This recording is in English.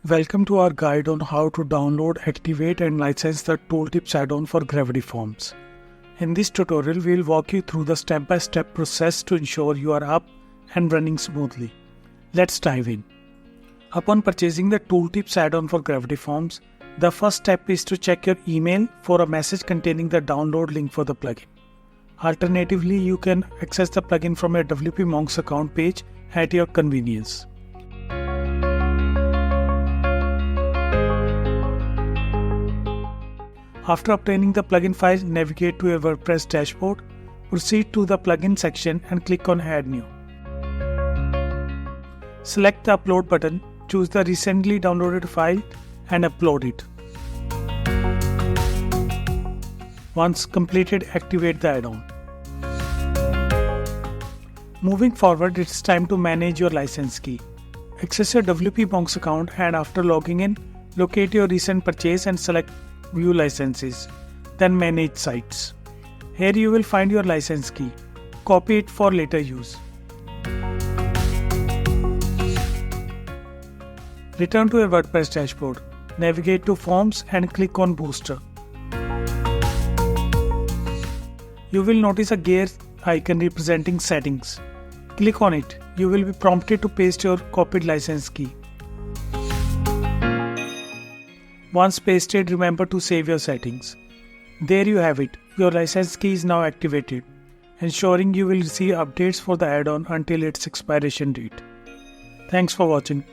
Welcome to our guide on how to download, activate and license the Tooltips add-on for Gravity Forms. In this tutorial, we will walk you through the step-by-step process to ensure you are up and running smoothly. Let's dive in. Upon purchasing the Tooltips add-on for Gravity Forms, the first step is to check your email for a message containing the download link for the plugin. Alternatively, you can access the plugin from your WPMonks account page at your convenience. After obtaining the plugin file, navigate to your WordPress dashboard, proceed to the plugin section and click on Add New. Select the Upload button, choose the recently downloaded file and upload it. Once completed, activate the add-on. Moving forward, it's time to manage your license key. Access your WPMonks account and after logging in, locate your recent purchase and select View Licenses, then Manage Sites. Here you will find your license key. Copy it for later use. Return to your WordPress dashboard. Navigate to Forms and click on Booster. You will notice a gear icon representing Settings. Click on it. You will be prompted to paste your copied license key. Once pasted, remember to save your settings. There you have it. Your license key is now activated, ensuring you will receive updates for the add-on until its expiration date. Thanks for watching.